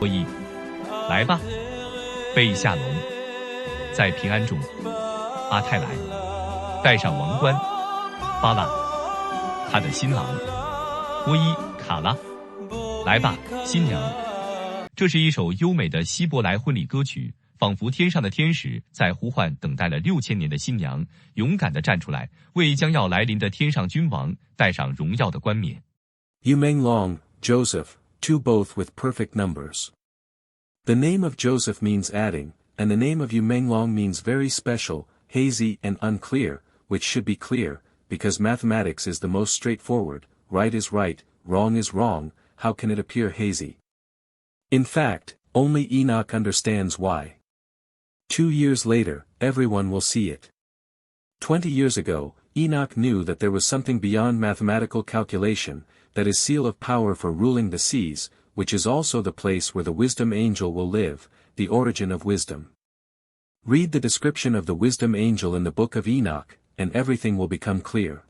作揖，来吧，备下龙，在平安中，阿泰来，戴上王冠，巴拉，他的新郎，波伊卡拉，来吧，新娘。这是一首优美的希伯来婚礼歌曲，仿佛天上的天使在呼唤等待了6000年的新娘，勇敢地站出来，为将要来临的天上君王戴上荣耀的冠冕。Yu Menglong, Joseph, two both with perfect numbers. The name of Joseph means adding, and the name of Yu Menglong means very special, hazy and unclear, which should be clear, because mathematics is the most straightforward, right is right, wrong is wrong, how can it appear hazy? In fact, only Enoch understands why. 2 years later, everyone will see it. 20 years ago, Enoch knew that there was something beyond mathematical calculation, that is seal of power for ruling the seas, which is also the place where the wisdom angel will live, the origin of wisdom. Read the description of the wisdom angel in the book of Enoch, and everything will become clear.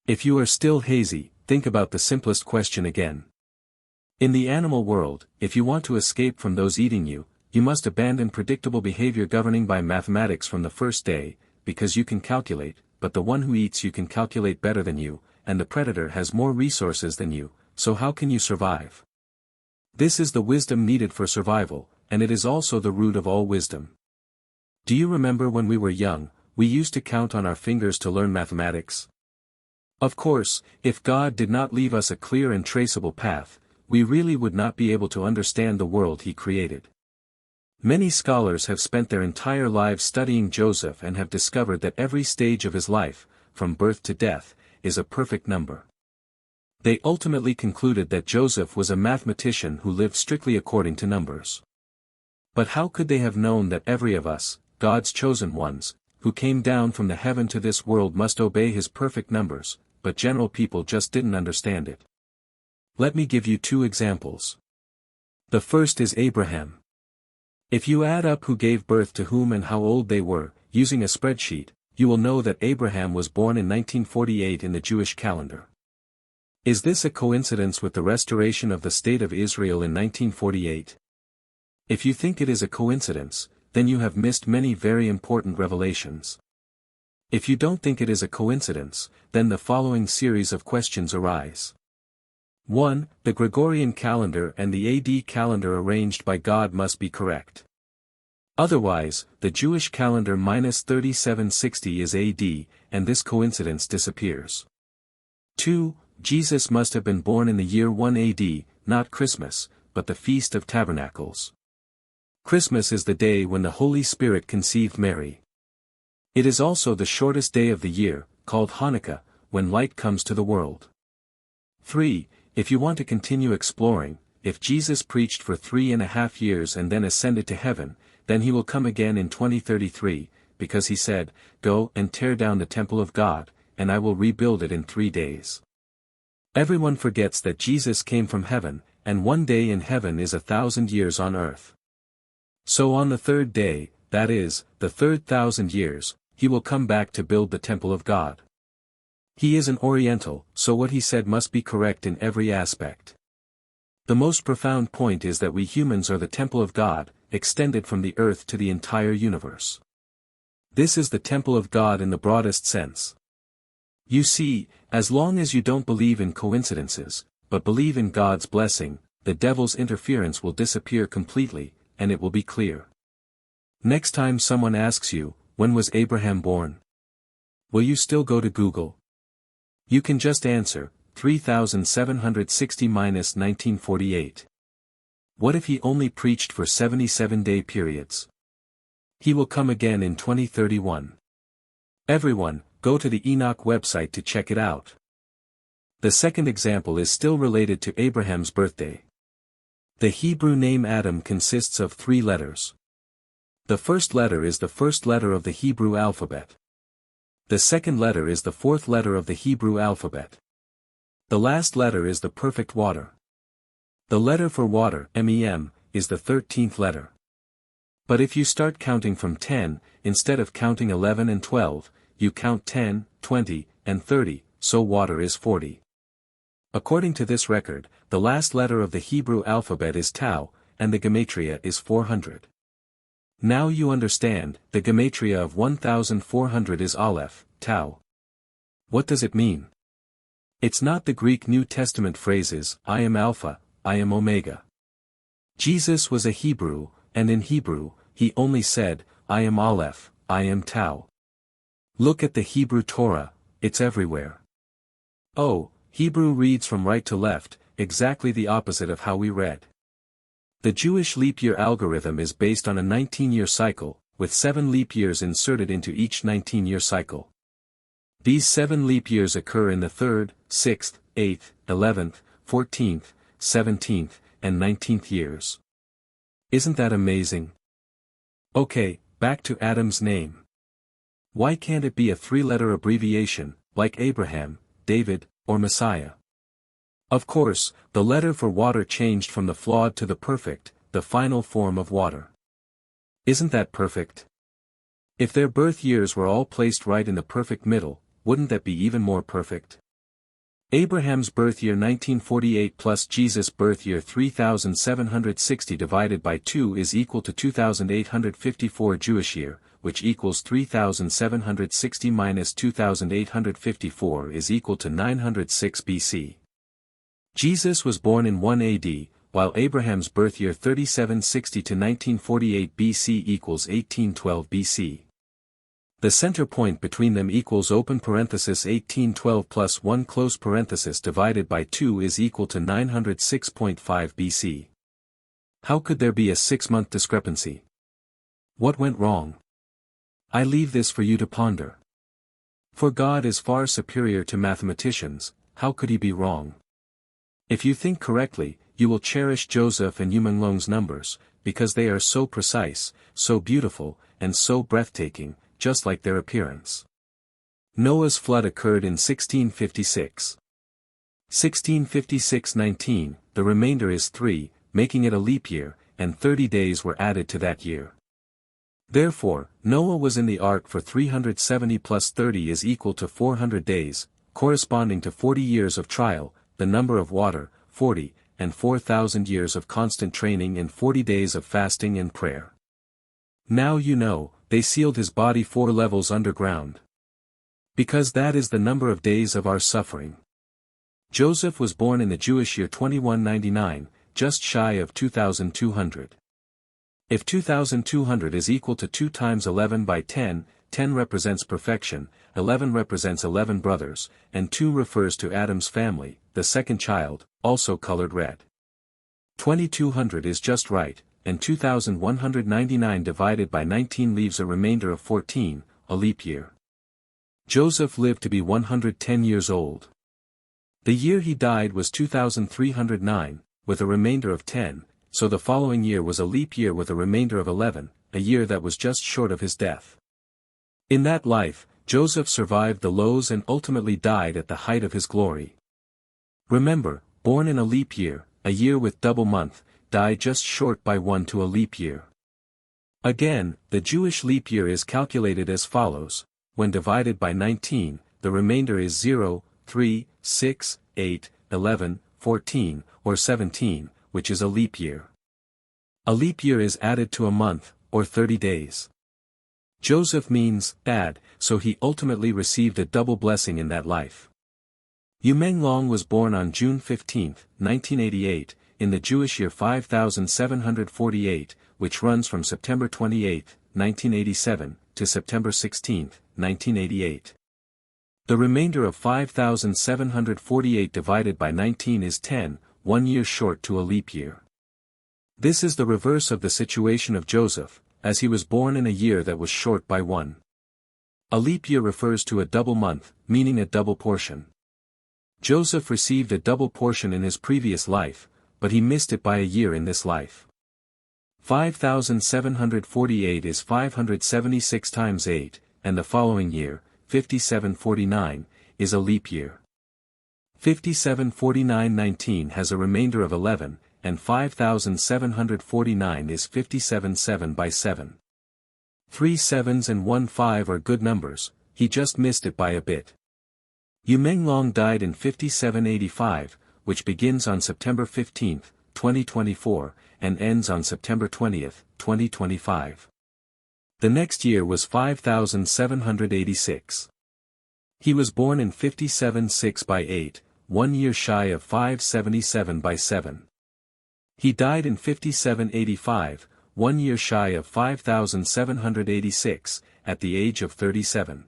If you are still hazy, think about the simplest question again. In the animal world, if you want to escape from those eating you must abandon predictable behavior governing by mathematics from the first day, because you can calculate, but the one who eats you can calculate better than you, and the predator has more resources than you, so how can you survive? This is the wisdom needed for survival, and it is also the root of all wisdom. Do you remember when we were young, we used to count on our fingers to learn mathematics? Of course, if God did not leave us a clear and traceable path, we really would not be able to understand the world He created. Many scholars have spent their entire lives studying Joseph and have discovered that every stage of his life, from birth to death, is a perfect number. They ultimately concluded that Joseph was a mathematician who lived strictly according to numbers. But how could they have known that every of us, God's chosen ones, who came down from the heaven to this world must obey His perfect numbers, but general people just didn't understand it? Let me give you 2 examples. The first is Abraham. If you add up who gave birth to whom and how old they were, using a spreadsheet, you will know that Abraham was born in 1948 in the Jewish calendar. Is this a coincidence with the restoration of the State of Israel in 1948? If you think it is a coincidence, then you have missed many very important revelations. If you don't think it is a coincidence, then the following series of questions arise. 1. The Gregorian calendar and the AD calendar arranged by God must be correct. Otherwise, the Jewish calendar minus 3760 is AD, and this coincidence disappears. 2. Jesus must have been born in the year 1 AD, not Christmas, but the Feast of Tabernacles. Christmas is the day when the Holy Spirit conceived Mary. It is also the shortest day of the year, called Hanukkah, when light comes to the world. 3. If you want to continue exploring, if Jesus preached for 3.5 years and then ascended to heaven, then He will come again in 2033, because He said, "Go and tear down the temple of God, and I will rebuild it in 3 days." Everyone forgets that Jesus came from heaven, and 1 day in heaven is 1,000 years on earth. So on the 3rd day, that is, the 3rd 1,000 years, He will come back to build the temple of God. He is an Oriental, so what He said must be correct in every aspect. The most profound point is that we humans are the temple of God, extended from the earth to the entire universe. This is the temple of God in the broadest sense. You see, as long as you don't believe in coincidences, but believe in God's blessing, the devil's interference will disappear completely, and it will be clear. Next time someone asks you, when was Abraham born? Will you still go to Google? You can just answer, 3760 minus 1948. What if he only preached for 77-day periods? He will come again in 2031. Everyone, go to the Enoch website to check it out. The second example is still related to Abraham's birthday. The Hebrew name Adam consists of 3 letters. The first letter is the first letter of the Hebrew alphabet. The second letter is the 4th letter of the Hebrew alphabet. The last letter is the perfect water. The letter for water, MEM, is the 13th letter. But if you start counting from 10, instead of counting 11 and 12, you count 10, 20, and 30, so water is 40. According to this record, the last letter of the Hebrew alphabet is Tau, and the gematria is 400. Now you understand, the gematria of 1400 is Aleph, Tau. What does it mean? It's not the Greek New Testament phrases, I am Alpha, I am Omega. Jesus was a Hebrew, and in Hebrew, he only said, I am Aleph, I am Tau. Look at the Hebrew Torah, it's everywhere. Oh, Hebrew reads from right to left, exactly the opposite of how we read. The Jewish leap year algorithm is based on a 19-year cycle, with 7 leap years inserted into each 19-year cycle. These 7 leap years occur in the 3rd, 6th, 8th, 11th, 14th, 17th, and 19th years. Isn't that amazing? Okay, back to Adam's name. Why can't it be a 3-letter abbreviation, like Abraham, David, or Messiah? Of course, the letter for water changed from the flawed to the perfect, the final form of water. Isn't that perfect? If their birth years were all placed right in the perfect middle, wouldn't that be even more perfect? Abraham's birth year 1948 plus Jesus' birth year 3760 divided by 2 is equal to 2854 Jewish year, which equals 3760 minus 2854 is equal to 906 BC. Jesus was born in 1 AD, while Abraham's birth year 3760 to 1948 BC equals 1812 BC. The center point between them equals open parenthesis 1812 plus 1 close parenthesis divided by 2 is equal to 906.5 BC. How could there be a 6-month discrepancy? What went wrong? I leave this for you to ponder. For God is far superior to mathematicians, how could he be wrong? If you think correctly, you will cherish Joseph and Yu Menglong's numbers, because they are so precise, so beautiful, and so breathtaking, just like their appearance. Noah's flood occurred in 1656. 1656-19, the remainder is 3, making it a leap year, and 30 days were added to that year. Therefore, Noah was in the ark for 370 plus 30 is equal to 400 days, corresponding to 40 years of trial, the number of water, 40, and 4,000 years of constant training and 40 days of fasting and prayer. Now you know, they sealed his body 4 levels underground. Because that is the number of days of our suffering. Joseph was born in the Jewish year 2199, just shy of 2200. If 2200 is equal to 2 times 11 by 10, 10 represents perfection, 11 represents 11 brothers, and 2 refers to Adam's family, the second child, also colored red. 2200 is just right, and 2199 divided by 19 leaves a remainder of 14, a leap year. Joseph lived to be 110 years old. The year he died was 2309, with a remainder of 10, so the following year was a leap year with a remainder of 11, a year that was just short of his death. In that life, Joseph survived the lows and ultimately died at the height of his glory. Remember, born in a leap year, a year with double month, died just short by 1 to a leap year. Again, the Jewish leap year is calculated as follows: when divided by 19, the remainder is 0, 3, 6, 8, 11, 14, or 17, which is a leap year. A leap year is added to a month, or 30 days. Joseph means add, so he ultimately received a double blessing in that life. Yu Menglong was born on June 15, 1988, in the Jewish year 5748, which runs from September 28, 1987, to September 16, 1988. The remainder of 5748 divided by 19 is 10, 1 year short to a leap year. This is the reverse of the situation of Joseph, as he was born in a year that was short by 1. A leap year refers to a double month, meaning a double portion. Joseph received a double portion in his previous life, but he missed it by a year in this life. 5748 is 576 times 8, and the following year, 5749, is a leap year. 5749-19 has a remainder of 11, and 5749 is 57 by 7. 3 sevens and 1 5 are good numbers, he just missed it by a bit. Yu Menglong died in 5785, which begins on September 15, 2024, and ends on September 20, 2025. The next year was 5786. He was born in 57/6/8, 1 year shy of 577/7. He died in 5785, 1 year shy of 5786, at the age of 37.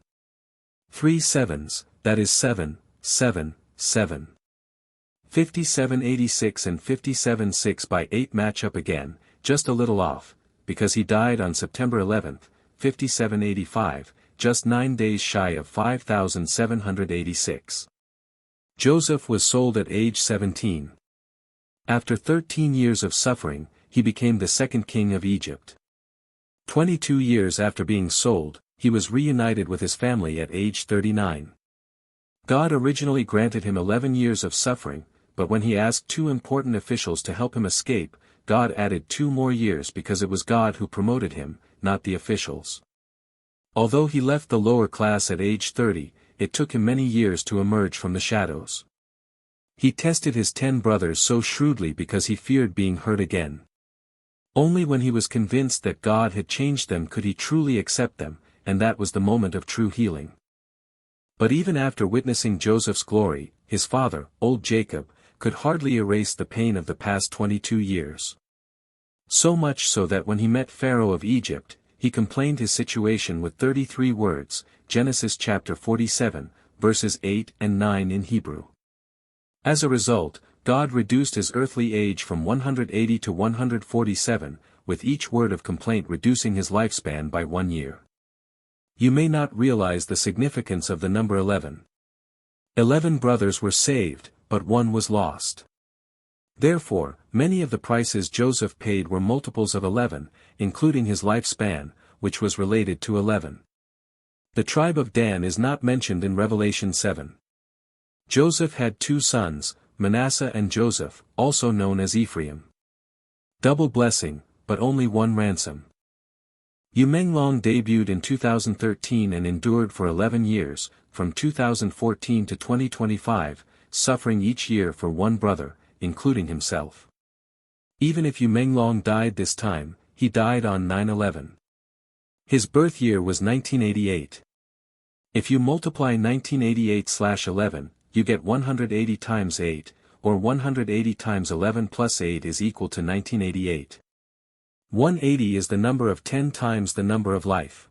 3 sevens, that is 7, 7, 7. 5786 and 57/6/8 match up again, just a little off, because he died on September 11, 5785, just 9 days shy of 5786. Joseph was sold at age 17. After 13 years of suffering, he became the second king of Egypt. 22 years after being sold, he was reunited with his family at age 39. God originally granted him 11 years of suffering, but when he asked 2 important officials to help him escape, God added 2 more years because it was God who promoted him, not the officials. Although he left the lower class at age 30, it took him many years to emerge from the shadows. He tested his 10 brothers so shrewdly because he feared being hurt again. Only when he was convinced that God had changed them could he truly accept them, and that was the moment of true healing. But even after witnessing Joseph's glory, his father, old Jacob, could hardly erase the pain of the past 22 years. So much so that when he met Pharaoh of Egypt, he complained his situation with 33 words, Genesis chapter 47, verses 8 and 9 in Hebrew. As a result, God reduced his earthly age from 180 to 147, with each word of complaint reducing his lifespan by 1 year. You may not realize the significance of the number 11. 11 brothers were saved, but 1 was lost. Therefore, many of the prices Joseph paid were multiples of 11, including his lifespan, which was related to 11. The tribe of Dan is not mentioned in Revelation 7. Joseph had 2 sons, Manasseh and Joseph, also known as Ephraim. Double blessing, but only 1 ransom. Yu Menglong debuted in 2013 and endured for 11 years, from 2014 to 2025, suffering each year for 1 brother, including himself. Even if Yu Menglong died this time, he died on 9/11. His birth year was 1988. If you multiply 1988/11, you get 180 times 8, or 180 times 11 plus 8 is equal to 1988. 180 is the number of 10 times the number of life.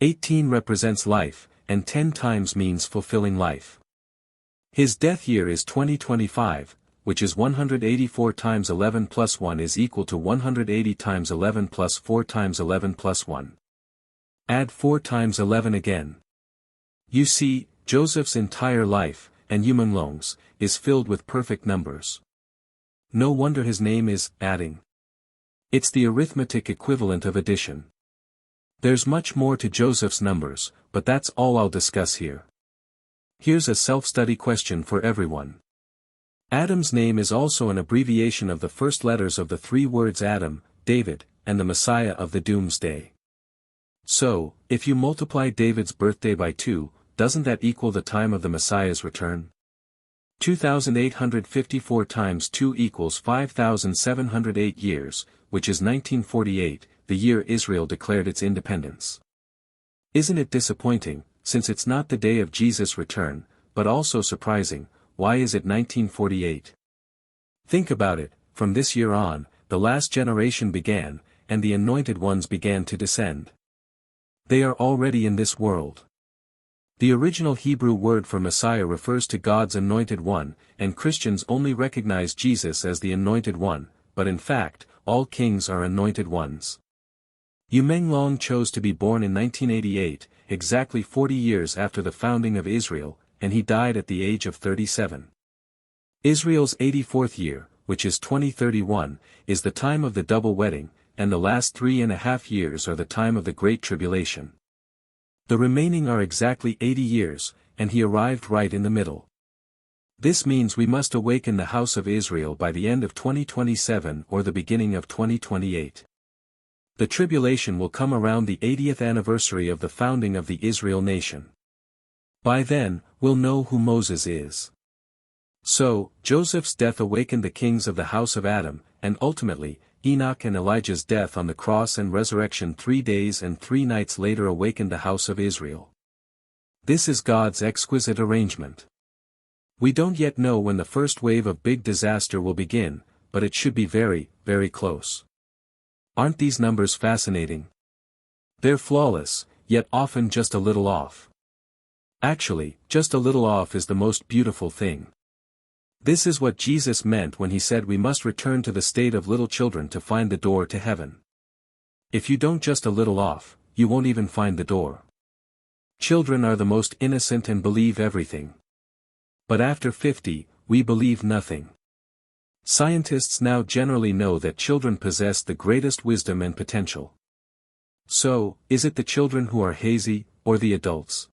18 represents life, and 10 times means fulfilling life. His death year is 2025, which is 184 times 11 plus 1 is equal to 180 times 11 plus 4 times 11 plus 1. Add 4 times 11 again. You see, Joseph's entire life, and Yu Menglong's, is filled with perfect numbers. No wonder his name is adding. It's the arithmetic equivalent of addition. There's much more to Joseph's numbers, but that's all I'll discuss here. Here's a self-study question for everyone. Adam's name is also an abbreviation of the first letters of the 3 words Adam, David, and the Messiah of the Doomsday. So, if you multiply David's birthday by 2, doesn't that equal the time of the Messiah's return? 2,854 times 2 equals 5,708 years, which is 1948, the year Israel declared its independence. Isn't it disappointing, since it's not the day of Jesus' return, but also surprising, why is it 1948? Think about it, from this year on, the last generation began, and the anointed ones began to descend. They are already in this world. The original Hebrew word for Messiah refers to God's anointed one, and Christians only recognize Jesus as the anointed one, but in fact, all kings are anointed ones. Yu Menglong chose to be born in 1988, exactly 40 years after the founding of Israel, and he died at the age of 37. Israel's 84th year, which is 2031, is the time of the double wedding, and the last 3.5 years are the time of the Great Tribulation. The remaining are exactly 80 years, and he arrived right in the middle. This means we must awaken the house of Israel by the end of 2027 or the beginning of 2028. The tribulation will come around the 80th anniversary of the founding of the Israel nation. By then, we'll know who Moses is. So, Joseph's death awakened the kings of the house of Adam, and ultimately, Enoch and Elijah's death on the cross and resurrection 3 days and 3 nights later awakened the house of Israel. This is God's exquisite arrangement. We don't yet know when the first wave of big disaster will begin, but it should be very, very close. Aren't these numbers fascinating? They're flawless, yet often just a little off. Actually, just a little off is the most beautiful thing. This is what Jesus meant when he said we must return to the state of little children to find the door to heaven. If you don't just a little off, you won't even find the door. Children are the most innocent and believe everything. But after 50, we believe nothing. Scientists now generally know that children possess the greatest wisdom and potential. So, is it the children who are hazy, or the adults?